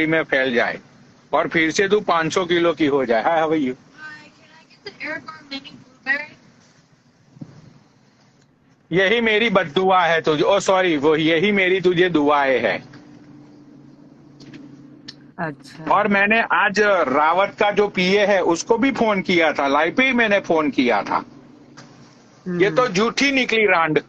में फैल जाए और फिर से तू 500 किलो की हो जाए। Hi, how are you? Hi, can I get the Aragon mini blueberry? यही मेरी बद्दुआ है तुझे, ओ सॉरी, वो यही मेरी तुझे दुआएं है। अच्छा। और मैंने आज रावत का जो पीए है उसको भी फोन किया था, लाइव पे ही मैंने फोन किया था। ये तो झूठी निकली रांड।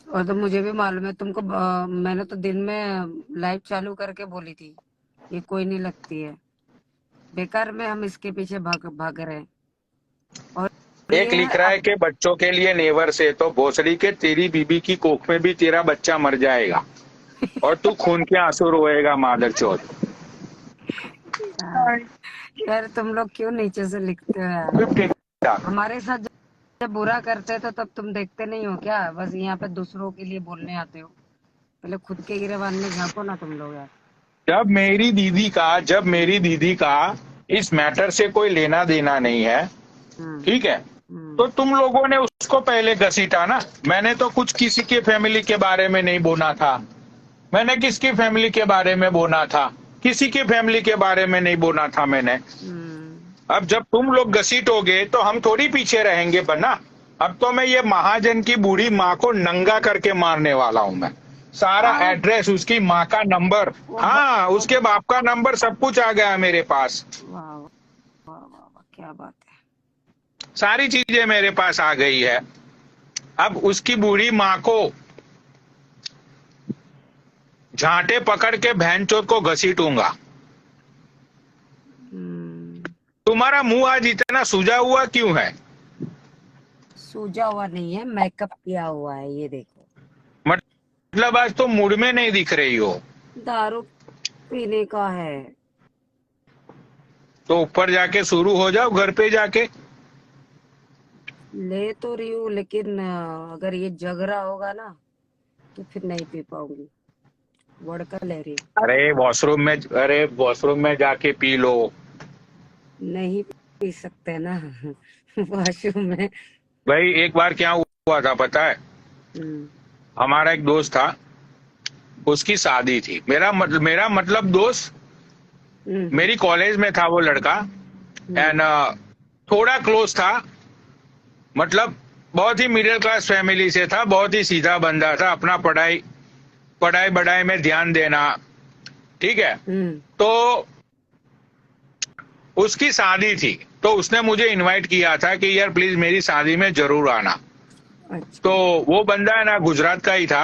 और तो मुझे भी मालूम है तुमको, मैंने तो दिन में लाइव चालू करके बोली थी ये कोई नहीं लगती है, बेकार में हम इसके पीछे भाग भाग रहे हैं। और एक ये लिख रहा है अब कि बच्चों के लिए नेवर से, तो भोसड़ी के तेरी बीबी की कोख में भी तेरा बच्चा मर जाएगा और तू खून के आंसू रोएगा मादर चौथ। यार, यार तुम लोग क्यों नीचे से लिखते हो यार? हमारे साथ जब बुरा करते हैं तो तब तुम देखते नहीं हो क्या? बस यहाँ पे दूसरों के लिए बोलने आते हो, पहले खुद के गिरेबान में झांको ना तुम लोग यार। जब मेरी दीदी का इस मैटर से कोई लेना देना नहीं है, हम्म ठीक है, हम्म तो तुम लोगों ने उसको पहले घसीटा ना। मैंने तो कुछ किसी के फैमिली के बारे में नहीं बोला था। मैंने किसकी फैमिली के बारे में बोला था? किसी की फैमिली के बारे में नहीं बोला था मैंने। हम्म अब जब तुम लोग घसीटोगे तो हम थोड़ी पीछे रहेंगे बना। अब तो मैं ये महाजन की बूढ़ी माँ को नंगा करके मारने वाला हूं मैं। सारा हाँ, एड्रेस, उसकी माँ का नंबर, हाँ वो उसके बाप का नंबर, सब कुछ आ गया मेरे पास। वाह वाह वाह वाह, क्या बात है। सारी चीजें मेरे पास आ गई है। अब उसकी बूढ़ी माँ को झांटे पकड़ के भैंचोद को घसीटूंगा। हम्म तुम्हारा मुंह आज इतना सूजा हुआ क्यों है? सूजा हुआ नहीं है, मेकअप किया हुआ है, ये देखो। मतलब आज तो मूड में नहीं दिख रही हो। दारू पीने का है। तो ऊपर जाके शुरू हो जाओ, घर पे जाके। ले तो रही हूँ लेकिन अगर ये जग रहा होगा ना तो फिर नहीं पी पाऊंगी। वड़का ले रही हूँ। अरे वॉशरूम में जाके पी लो। नहीं पी सकते ना वॉशरूम में। भाई एक बार क्या हुआ था पता है? हम्म हमारा एक दोस्त था, उसकी शादी थी। मेरा मतलब दोस्त, हम्म मेरी कॉलेज में था वो लड़का। हम्म एंड थोड़ा क्लोज था, मतलब बहुत ही मिडिल क्लास फैमिली से था, बहुत ही सीधा बंदा था, अपना पढ़ाई पढ़ाई बढ़ाई में ध्यान देना, ठीक है। हम्म तो उसकी शादी थी, तो उसने मुझे इनवाइट किया था कि यार प्लीज मेरी शादी में जरूर आना। तो अच्छा। वो बंदा है ना, गुजरात का ही था,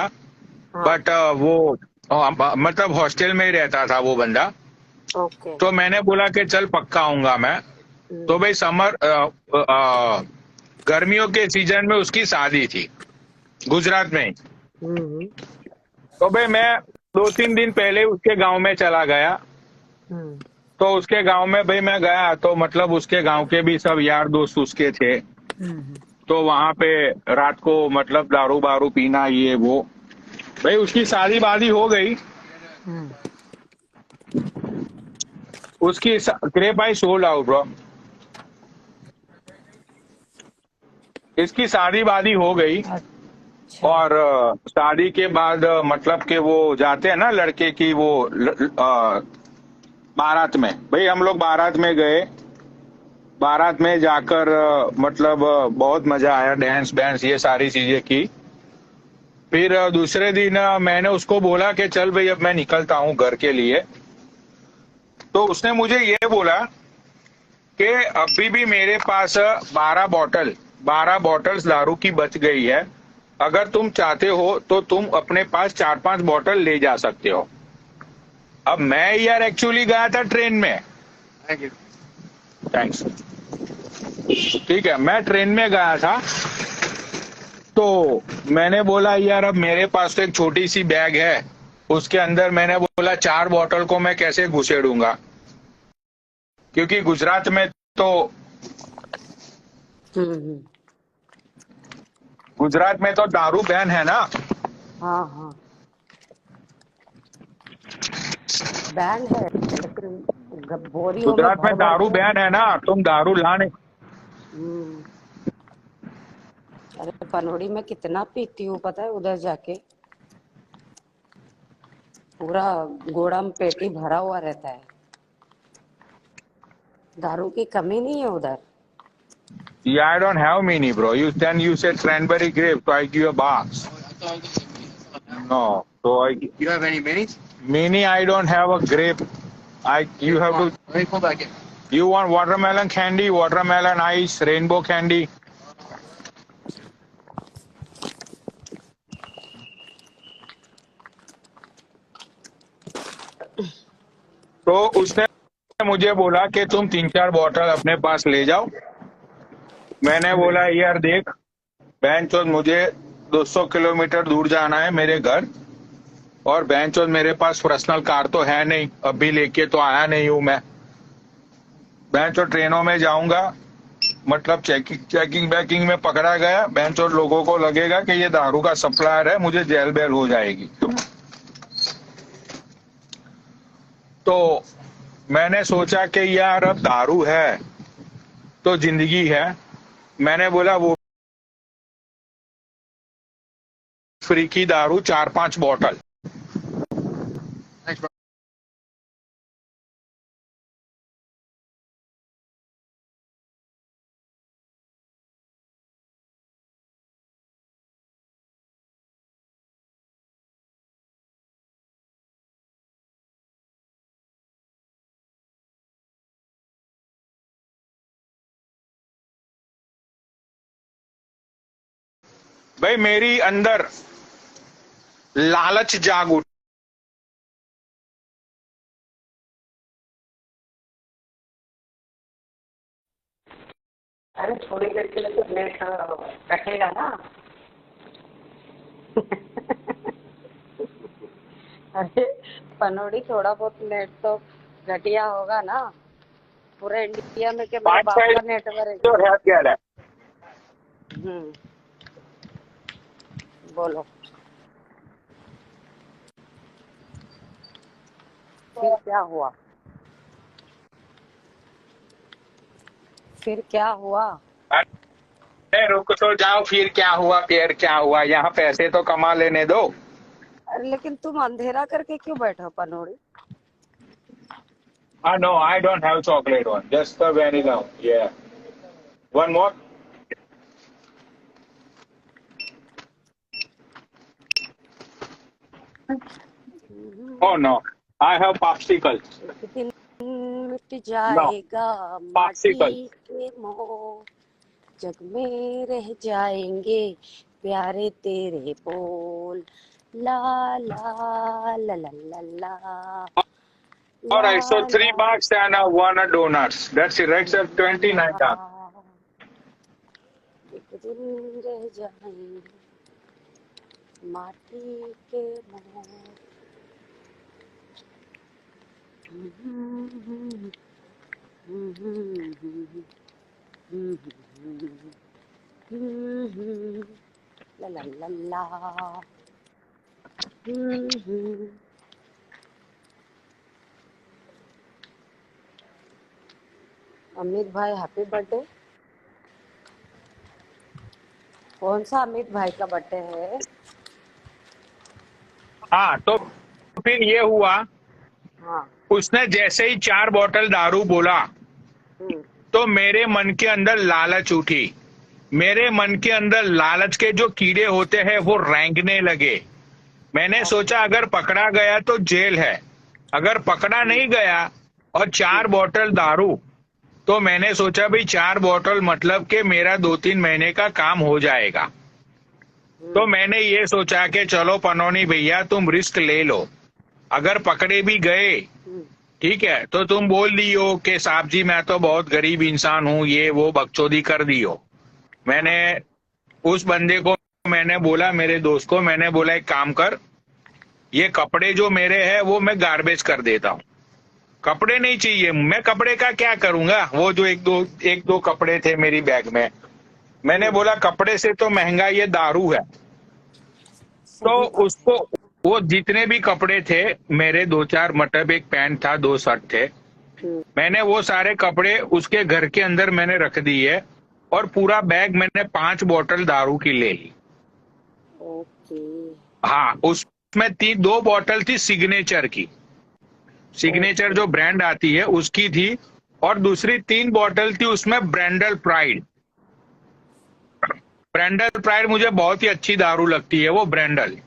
हाँ। बट वो मतलब हॉस्टल में ही रहता था वो बंदा। ओके। तो मैंने बोला कि चल पक्का आऊंगा मैं। तो भाई गर्मियों के सीजन में उसकी शादी थी, गुजरात में ही। हम्म तो भाई मैं 2-3 दिन पहले उसके गांव में चला गया। हम्म तो उसके गांव में भाई मैं गया, तो मतलब उसके गांव के भी सब यार दोस्त उसके थे। हम्म तो वहां पे रात को मतलब दारू बारू पीना ये वो। भाई उसकी शादी वादी हो गई। हम्म उसकी crepe I sold out bro. इसकी शादी वादी हो गई। अच्छा। और शादी के बाद मतलब कि वो जाते हैं ना लड़के की वो बारात में। भाई हम लोग बारात में गए। बारात में जाकर मतलब बहुत मजा आया, डांस बैंस ये सारी चीजें की। फिर दूसरे दिन मैंने उसको बोला कि चल भाई अब मैं निकलता हूँ घर के लिए। तो उसने मुझे ये बोला कि अभी भी मेरे पास 12 बॉटल्स दारू की बच गई है। अगर तुम चाहते हो तो तुम अपने पास 4-5 बॉटल ले जा सकते हो। अब मैं यार एक्चुअली गया था ट्रेन में। Thank you. थैंक्स। ठीक है, मैं ट्रेन में गया था। तो मैंने बोला यार अब मेरे पास तो एक छोटी सी बैग है, उसके अंदर मैंने बोला 4 बॉटल को मैं कैसे घुसेड़ूंगा, क्योंकि गुजरात में तो हम्म दारू बैन है ना। हाँ हाँ, बैंड है लेकिन बोरियों में गुजरात में भर भर दारू के। बैन है ना, तुम दारू लाने। हम्म अरे पनोड़ी में कितना पीती हूँ पता है उधर जाके। पूरा गोड़ा में पेटी भरा हुआ रहता है, दारू की कमी नहीं है उधर। Yeah, I don't have mini, bro. You said cranberry grape, so I give you a box. No, so You don't have any minis? mini. I don't have a grape. You have to. Let me pull back in. You want watermelon candy, watermelon ice, rainbow candy. तो उसने मुझे बोला कि तुम 3-4 bottle अपने पास ले जाओ। मैंने बोला यार देख बहन चोद, मुझे 200 किलोमीटर दूर जाना है मेरे घर, और बहन चोद मेरे पास पर्सनल कार तो है नहीं, अभी लेके तो आया नहीं हूं मैं। बहन चोद ट्रेनों में जाऊंगा, मतलब चेकिंग बैकिंग में पकड़ा गया, बहन चोद लोगों को लगेगा कि ये दारू का सप्लायर है, मुझे जेल बेल हो जाएगी। तो मैंने सोचा कि यार अब दारू है तो जिंदगी है। मैंने बोला वो फ्री की दारू 4-5 बॉटल। Thanks, bro. भाई मेरी अंदर लालच जाग उठी। अरे थोड़ी देर के लिए तो नेट कटेगा ना। अरे पनौड़ी, थोड़ा बहुत नेट तो घटिया होगा ना। पूरे इंडिया में के मेरे बाप का नेटवर्क तो है क्या है? बोलो फिर क्या हुआ? फिर क्या हुआ? अरे रुक तो जाओ, फिर क्या हुआ, फिर क्या हुआ, यहाँ पैसे तो कमा लेने दो। अरे लेकिन तुम अंधेरा करके क्यों बैठे हो पनौड़ी? No, I don't have chocolate one, just the vanilla. Yeah. One more. Oh no, I have popsicles. एक दिन मिट जाएगा Popsicle. माटी के मोह, जग में रह जाएंगे प्यारे तेरे बोल, ला ला ला ला ला ला। All right, so $3 and one donuts. That's it, right, sir? 29. एक दिन रह जाएंगे माटी के मोह। ला ला ला ला। अमित भाई हैप्पी बर्थडे। कौन सा अमित भाई का बर्थडे है? हाँ, तो फिर ये हुआ, हाँ। उसने जैसे ही 4 बॉटल दारू बोला तो मेरे मन के अंदर लालच उठी। मेरे मन के अंदर लालच के जो कीड़े होते हैं वो रेंगने लगे। मैंने सोचा अगर पकड़ा गया तो जेल है, अगर पकड़ा नहीं गया और 4 बॉटल दारू, तो मैंने सोचा भाई 4 बॉटल मतलब कि मेरा 2-3 महीने का काम हो जाएगा। तो मैंने ये सोचा कि चलो पनौनी भैया तुम रिस्क ले लो, अगर पकड़े भी गए ठीक है तो तुम बोल दियो कि साहब जी मैं तो बहुत गरीब इंसान हूँ, ये वो बकचोदी कर दियो। मैंने उस बंदे को मैंने बोला, मेरे दोस्त को मैंने बोला एक काम कर, ये कपड़े जो मेरे हैं वो मैं गार्बेज कर देता हूँ, कपड़े नहीं चाहिए, मैं कपड़े का क्या करूंगा, वो जो एक दो कपड़े थे मेरी बैग में। मैंने बोला कपड़े से तो महंगा ये दारू है। तो उसको वो जितने भी कपड़े थे मेरे, 2-4 मतलब एक पैंट था, 2 शर्ट थे, मैंने वो सारे कपड़े उसके घर के अंदर मैंने रख दिए और पूरा बैग मैंने 5 बॉटल दारू की ले ली। ओके। हाँ, उस उसमें दो बोतल थी सिग्नेचर की, सिग्नेचर जो ब्रांड आती है उसकी थी, और दूसरी 3 बोतल थी उसमें ब्रेंडल प्राइड। ब्रेंडल प्राइड मुझे बहुत ही अच्छी दारू लगती है, वो ब्रेंडल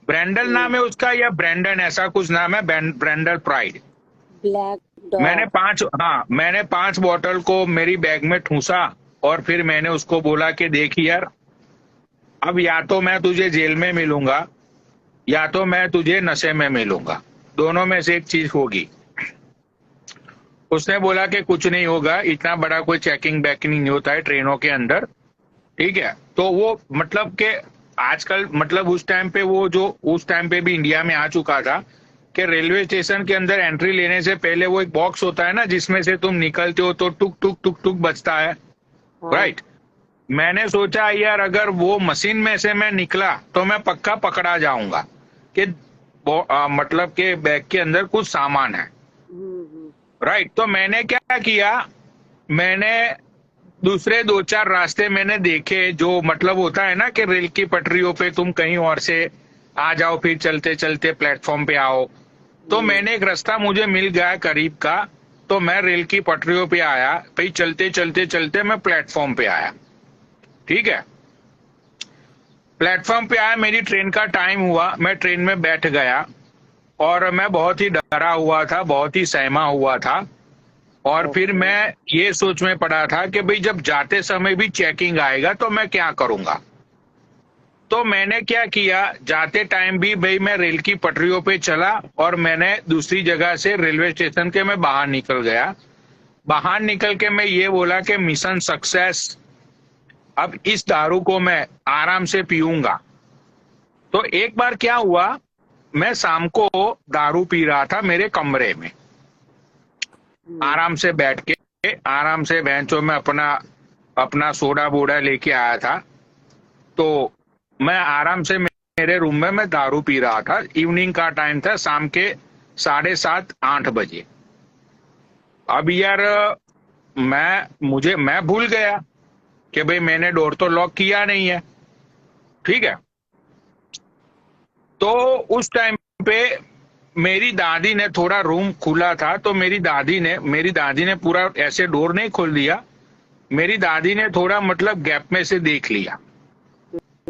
ब्रेंडल नाम है उसका या ब्रेंडन ऐसा कुछ नाम है, ब्रेंडल प्राइड। ब्लैक मैंने 5 बोतल को मेरी बैग में ठूसा और फिर मैंने उसको बोला कि देख यार, अब या तो मैं तुझे जेल में मिलूंगा या तो मैं तुझे नशे में मिलूंगा, दोनों में से एक चीज होगी। उसने बोला कि कुछ नहीं होगा, इतना बड़ा कोई चेकिंग बैकिंग नहीं होता है ट्रेनों के अंदर, ठीक है। तो वो मतलब कि आजकल मतलब उस टाइम पे वो जो उस टाइम पे भी इंडिया में आ चुका था कि रेलवे स्टेशन के अंदर एंट्री लेने से पहले वो एक बॉक्स होता है ना जिसमें से तुम निकलते हो तो टुक टुक टुक टुक बजता है, राइट। मैंने सोचा यार अगर वो मशीन में से मैं निकला तो मैं पक्का पकड़ा जाऊंगा कि मतलब के बैग के अंदर कुछ सामान है, राइट। तो मैंने क्या किया, मैंने दूसरे 2-4 रास्ते मैंने देखे, जो मतलब होता है ना कि रेल की पटरियों पे तुम कहीं और से आ जाओ फिर चलते चलते प्लेटफॉर्म पे आओ। तो मैंने एक रास्ता मुझे मिल गया करीब का, तो मैं रेल की पटरियों पे आया, फिर चलते चलते चलते मैं प्लेटफॉर्म पे आया, ठीक है। प्लेटफॉर्म पे आया, मेरी ट्रेन का टाइम हुआ, मैं ट्रेन में बैठ गया और मैं बहुत ही डरा हुआ था, बहुत ही सहमा हुआ था। और फिर मैं ये सोच में पड़ा था कि भाई जब जाते समय भी चेकिंग आएगा तो मैं क्या करूंगा। तो मैंने क्या किया, जाते टाइम भी भाई मैं रेल की पटरियों पे चला और मैंने दूसरी जगह से रेलवे स्टेशन के मैं बाहर निकल गया। बाहर निकल के मैं ये बोला कि मिशन सक्सेस, अब इस दारू को मैं आराम से पीऊंगा। तो एक बार क्या हुआ, मैं शाम को दारू पी रहा था मेरे कमरे में, आराम से बैठ के, आराम से बेंचों में अपना सोडा बोडा लेके आया था। तो मैं आराम से मेरे रूम में मैं दारू पी रहा था, इवनिंग का टाइम था, शाम के 7:30-8 बजे। अब यार मैं भूल गया कि भाई मैंने डोर तो लॉक किया नहीं है, ठीक है। तो उस टाइम पे मेरी दादी ने, थोड़ा रूम खुला था तो मेरी दादी ने पूरा ऐसे डोर नहीं खोल दिया, मेरी दादी ने थोड़ा मतलब गैप में से देख लिया।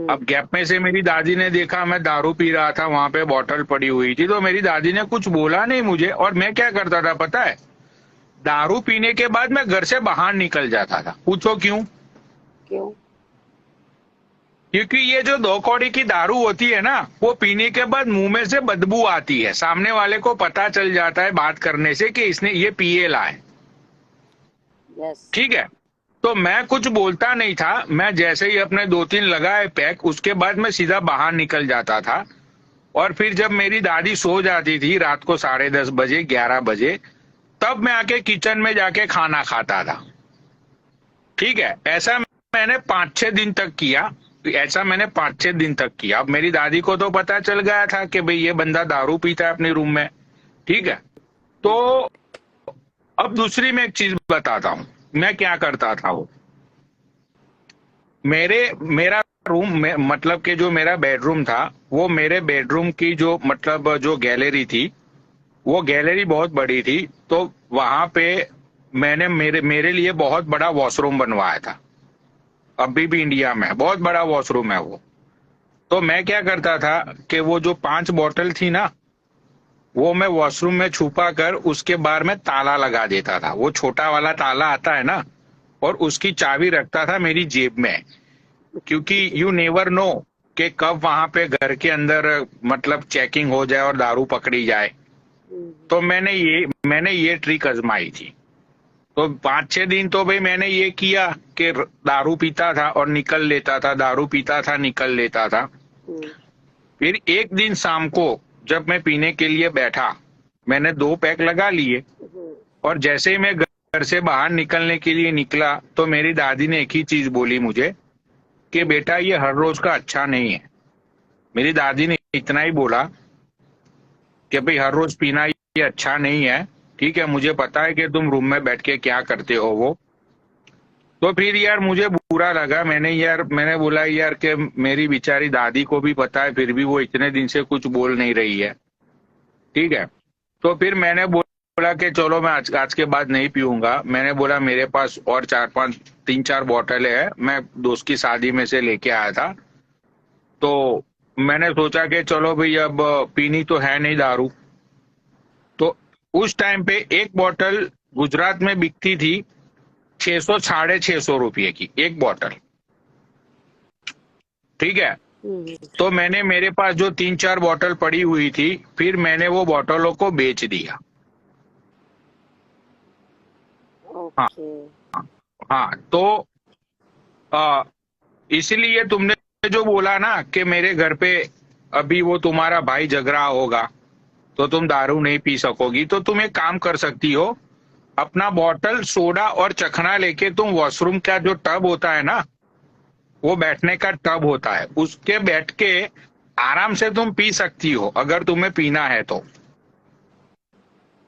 अब गैप में से मेरी दादी ने देखा मैं दारू पी रहा था, वहां पे बॉटल पड़ी हुई थी, तो मेरी दादी ने कुछ बोला नहीं मुझे। और मैं क्या करता था पता है, दारू पीने के बाद मैं घर से बाहर निकल जाता था। पूछो क्यों? क्योंकि ये जो 2 कौड़ी की दारू होती है ना, वो पीने के बाद मुंह में से बदबू आती है, सामने वाले को पता चल जाता है बात करने से कि इसने ये पिए ला है, ठीक है। तो मैं कुछ बोलता नहीं था, मैं जैसे ही अपने 2-3 लगाए पैक, उसके बाद मैं सीधा बाहर निकल जाता था। और फिर जब मेरी दादी सो जाती थी रात को 10:30 बजे 11 बजे, तब मैं आके किचन में जाके खाना खाता था, ठीक है। ऐसा मैंने 5-6 दिन तक किया, ऐसा मैंने 5-6 दिन तक किया। अब मेरी दादी को तो पता चल गया था कि भाई ये बंदा दारू पीता है अपने रूम में, ठीक है। तो अब दूसरी मैं एक चीज बताता हूं, मैं क्या करता था। वो मेरा रूम में मतलब कि जो मेरा बेडरूम था, वो मेरे बेडरूम की जो मतलब जो गैलरी थी, वो गैलरी बहुत बड़ी थी। तो वहां पे मैंने मेरे लिए बहुत बड़ा वॉशरूम बनवाया था, अभी भी इंडिया में बहुत बड़ा वॉशरूम है वो। तो मैं क्या करता था कि वो जो 5 बोतल थी ना, वो मैं वॉशरूम में छुपा कर उसके बाहर में ताला लगा देता था। वो छोटा वाला ताला आता है ना, और उसकी चाबी रखता था मेरी जेब में, क्योंकि यू नेवर नो कि कब वहां पे घर के अंदर मतलब चेकिंग हो जाए और दारू पकड़ी जाए। तो मैंने ये ट्रिक आजमाई थी। तो 5-6 दिन तो भाई मैंने ये किया कि दारू पीता था और निकल लेता था, दारू पीता था निकल लेता था। फिर एक दिन शाम को जब मैं पीने के लिए बैठा, मैंने 2 पैक लगा लिए, और जैसे ही मैं घर से बाहर निकलने के लिए निकला तो मेरी दादी ने एक ही चीज बोली मुझे कि बेटा ये हर रोज का अच्छा नहीं है। मेरी दादी ने इतना ही बोला कि भाई हर रोज पीना ये अच्छा नहीं है, ठीक है। मुझे पता है कि तुम रूम में बैठ के क्या करते हो वो, तो फिर यार मुझे बुरा लगा, मैंने बोला यार कि मेरी बेचारी दादी को भी पता है, फिर भी वो इतने दिन से कुछ बोल नहीं रही है, ठीक है। तो फिर मैंने बोला कि चलो मैं आज के बाद नहीं पीऊंगा। मैंने बोला मेरे पास और 3-4 बॉटल है, मैं दोस्त की शादी में से लेके आया था। तो मैंने सोचा कि चलो भाई अब पीनी तो है नहीं दारू। तो उस टाइम पे एक बॉटल गुजरात में बिकती थी 600-650 रुपये की एक बॉटल, ठीक है। तो मैंने, मेरे पास जो 3-4 बॉटल पड़ी हुई थी, फिर मैंने वो बॉटलों को बेच दिया। हाँ ओके। हाँ। तो इसलिए तुमने जो बोला ना कि मेरे घर पे अभी वो तुम्हारा भाई जग रहा होगा तो तुम दारू नहीं पी सकोगी, तो तुम एक काम कर सकती हो, अपना बॉटल सोडा और चखना लेके तुम वॉशरूम का जो टब होता है ना, वो बैठने का टब होता है, उसके बैठ के आराम से तुम पी सकती हो अगर तुम्हें पीना है तो।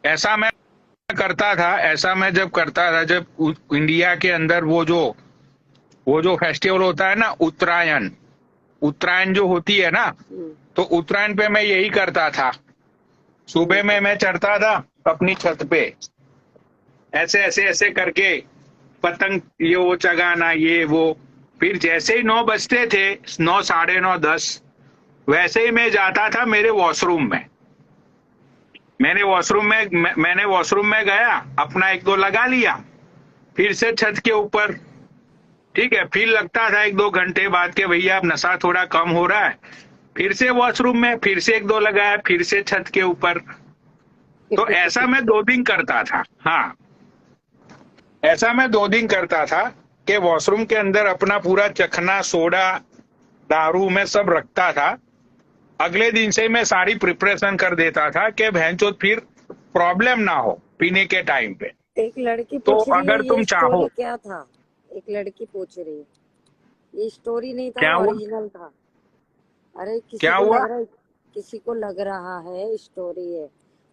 ऐसा मैं करता था, ऐसा मैं जब करता था, जब इंडिया के अंदर वो जो फेस्टिवल होता है ना, उत्तरायण जो होती है ना, तो उत्तरायण पे मैं यही करता था। सुबह में मैं चढ़ता था अपनी छत पे, ऐसे ऐसे ऐसे करके पतंग ये वो चगाना ये वो। फिर जैसे ही 9 बजते थे, 9, साढ़े 9, 10, वैसे ही मैं जाता था मेरे वॉशरूम में। मैंने वॉशरूम में गया, अपना 1-2 लगा लिया, फिर से छत के ऊपर, ठीक है। फिर लगता था 1-2 घंटे बाद के भैया अब नशा थोड़ा कम हो रहा है, फिर से वॉशरूम में, फिर से 1-2 लगाया, फिर से छत के ऊपर। तो ऐसा मैं 2 दिन करता था। हाँ, ऐसा मैं 2 दिन करता था कि वॉशरूम के अंदर अपना पूरा चखना, सोडा, दारू में सब रखता था। अगले दिन से मैं सारी प्रिपरेशन कर देता था कि भैंचोद फिर प्रॉब्लम ना हो पीने के टाइम पे। एक लड़की तो पूछ रही है अगर तुम ये चाहो, स्टोरी क्या था? एक लड़की पूछ रही है, ये स्टोरी नहीं था, क्या हुआ? ओरिजिनल था। अरे क्या हुआ? किसी को लग रहा है स्टोरी है,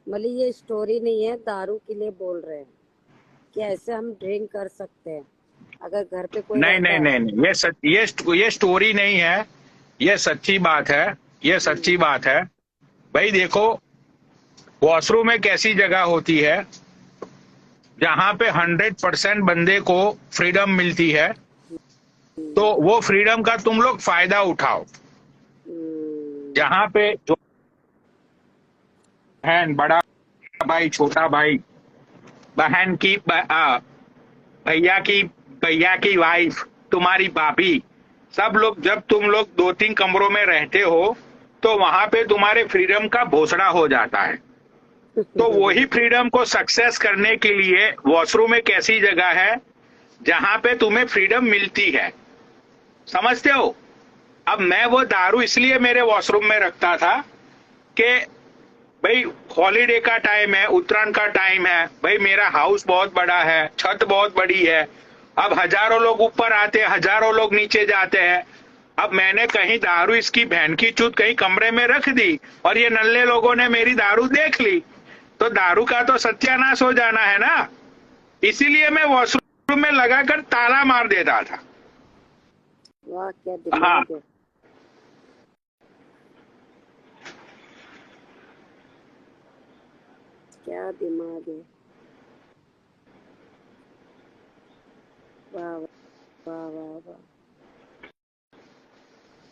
मतलब ये स्टोरी नहीं है, दारू के लिए बोल रहे हैं कि ऐसे हम ड्रिंक कर सकते हैं अगर घर पे कोई नहीं रहता नहीं है। नहीं नहीं, ये स्टोरी नहीं है, ये सच्ची बात है, ये सच्ची बात है। भाई देखो, वॉशरूम एक ऐसी जगह होती है जहां पे 100% बंदे को फ्रीडम मिलती है, तो वो फ्रीडम का तुम लोग फायदा उठाओ। जहां पे जो बहन, बड़ा भाई, छोटा भाई, बहन की भैया की वाइफ, तुम्हारी भाभी, सब लोग, जब तुम लोग 2-3 कमरों में रहते हो तो वहां पे तुम्हारे फ्रीडम का भोसड़ा हो जाता है। तो वही फ्रीडम को सक्सेस करने के लिए वॉशरूम एक ऐसी जगह है जहां पे तुम्हें फ्रीडम मिलती है, समझते हो। अब मैं वो दारू इसलिए मेरे वॉशरूम में रखता था कि भाई हॉलीडे का टाइम है, उत्तरायण का टाइम है, भाई मेरा हाउस बहुत बड़ा है, छत बहुत बड़ी है, अब हजारों लोग ऊपर आते हैं, हजारों लोग नीचे जाते हैं। अब मैंने कहीं दारू इसकी बहन की चूत कहीं कमरे में रख दी और ये नल्ले लोगों ने मेरी दारू देख ली, तो दारू का तो सत्यानाश हो जाना है ना। इसीलिए मैं वॉशरूम में लगाकर ताला मार देता था। वाह क्या हाँ, दिमाग है। क्या दिमाग है। वाह वाह वाह वाह।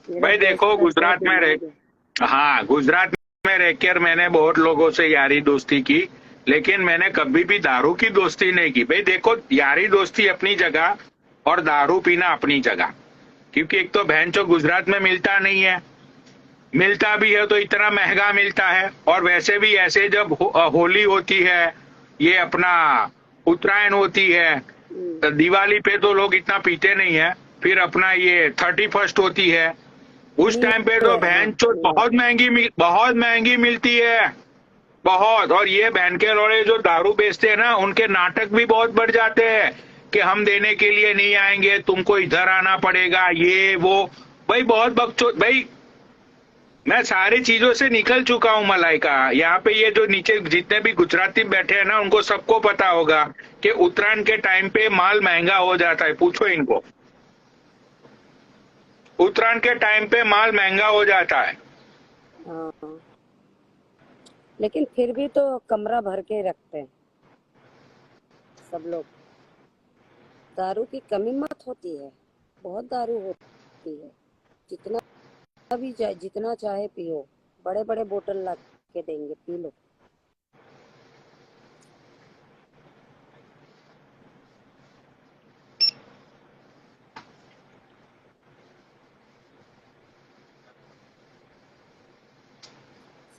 भाई देखो, गुजरात में रह हाँ, गुजरात में रहकर मैंने बहुत लोगों से यारी दोस्ती की, लेकिन मैंने कभी भी दारू की दोस्ती नहीं की। भाई देखो, यारी दोस्ती अपनी जगह और दारू पीना अपनी जगह, क्योंकि एक तो बहन चो गुजरात में मिलता नहीं है, मिलता भी है तो इतना महंगा मिलता है, और वैसे भी ऐसे जब होली होती है, ये अपना उत्तरायण होती है, दिवाली पे तो लोग इतना पीते नहीं है, फिर अपना ये 31st होती है, उस टाइम पे तो बहन चो बहुत महंगी मिलती है, बहुत। और ये बहन के लोड़े जो दारू बेचते हैं ना, उनके नाटक भी बहुत बढ़ जाते हैं कि हम देने के लिए नहीं आएंगे, तुमको इधर आना पड़ेगा, ये वो। भाई बहुत बकचोद, भाई मैं सारी चीजों से निकल चुका हूँ मलाइका। यहाँ पे ये जो नीचे जितने भी गुजराती बैठे हैं ना, उनको सबको पता होगा कि उत्तरायण के टाइम पे माल महंगा हो जाता है। पूछो इनको, उत्तरायण के टाइम पे माल महंगा हो जाता है। हाँ, लेकिन फिर भी तो कमरा भर के रखते हैं सब लोग। दारू की कमी मत होती है, बहुत दारू होती है। जितना भी जितना चाहे पियो, बड़े बड़े बोतल ला के देंगे, पी लो।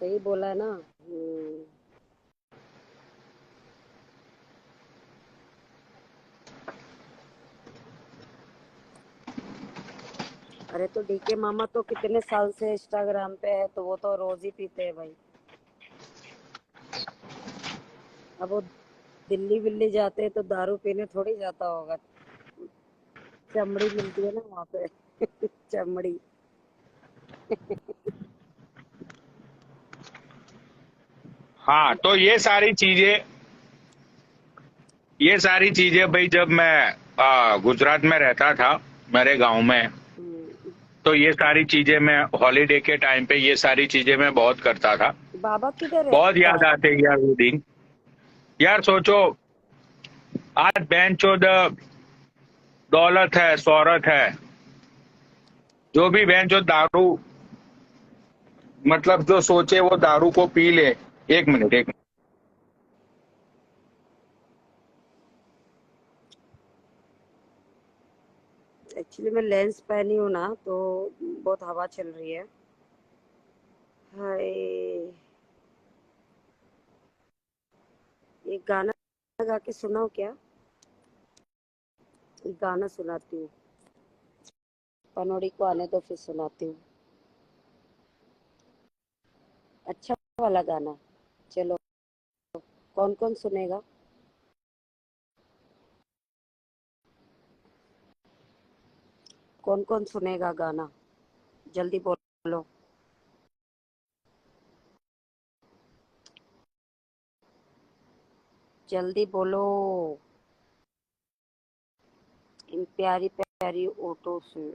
सही बोला है ना। अरे तो डीके मामा तो कितने साल से इंस्टाग्राम पे है, तो वो तो रोज ही पीते हैं भाई। अब वो दिल्ली विल्ली जाते हैं तो दारू पीने थोड़ी जाता होगा। चमड़ी मिलती है ना वहाँ पे। चमड़ी। हाँ, तो ये सारी चीजें भाई, जब मैं गुजरात में रहता था, मेरे गांव में, हम्म, तो ये सारी चीजें मैं हॉलीडे के टाइम पे ये सारी चीजें मैं बहुत करता था। बाबा किधर बहुत रहता याद है? आते हैं यार वो दिन। यार सोचो, आज बेंचो दौलत है, शोहरत है, जो भी बेंचो दारू, मतलब जो सोचे वो दारू को पी ले। एक मिनट, एक मिनट। एक्चुअली मैं लेंस पहनी हूँ ना, तो बहुत हवा चल रही है। हाय, एक गाना गा के सुनाओ क्या? एक गाना सुनाती हूँ, पनोड़ी को आने दो फिर सुनाती हूँ। अच्छा वाला गाना। चलो, कौन कौन सुनेगा? कौन कौन सुनेगा गाना? जल्दी बोलो। जल्दी बोलो, इन प्यारी प्यारी ओटो से।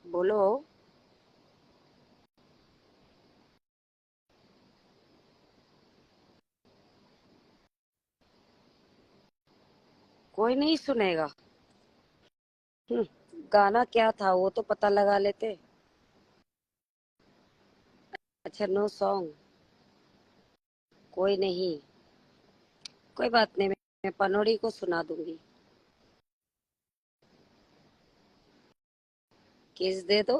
बोलो। कोई नहीं सुनेगा। गाना क्या था वो तो पता लगा लेते। अच्छा, नो सॉन्ग। कोई नहीं, कोई बात नहीं, मैं पनोड़ी को सुना दूंगी। किस दे दो।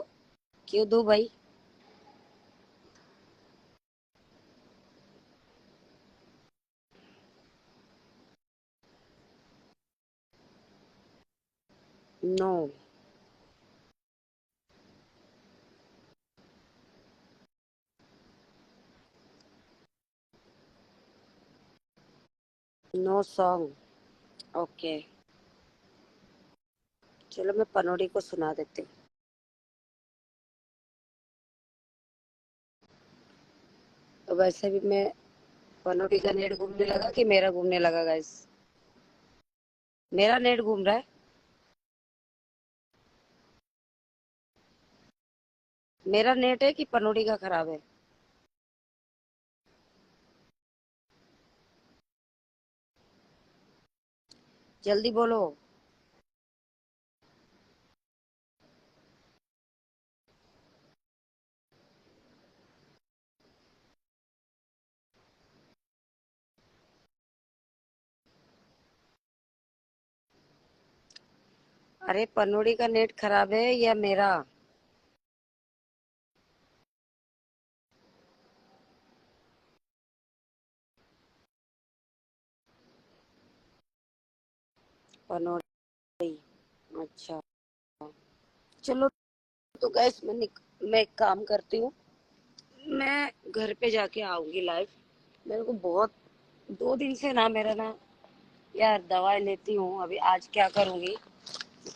क्यों दूं भाई? नो। No song. ओके, चलो मैं पनोड़ी को सुना देती हूँ। तो वैसे भी मैं, पनोड़ी का नेट घूमने लगा कि मेरा घूमने लगा गाइस? मेरा नेट घूम रहा है। मेरा नेट है कि पनोड़ी का खराब है? जल्दी बोलो। अरे पनोड़ी का नेट खराब है या मेरा? पनोड़ी। अच्छा, चलो। तो गैस मैं एक काम करती हूँ। मैं घर पे जाके आऊंगी लाइव। मेरे को बहुत 2 दिन से ना, मेरा ना यार दवाई लेती हूँ अभी। आज क्या करूँगी,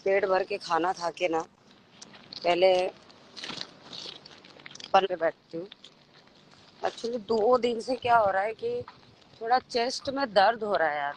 पेट भर के खाना खा के ना पहले पर पे बैठती हूँ। एक्चुअली 2 दिन से क्या हो रहा है कि थोड़ा चेस्ट में दर्द हो रहा है यार।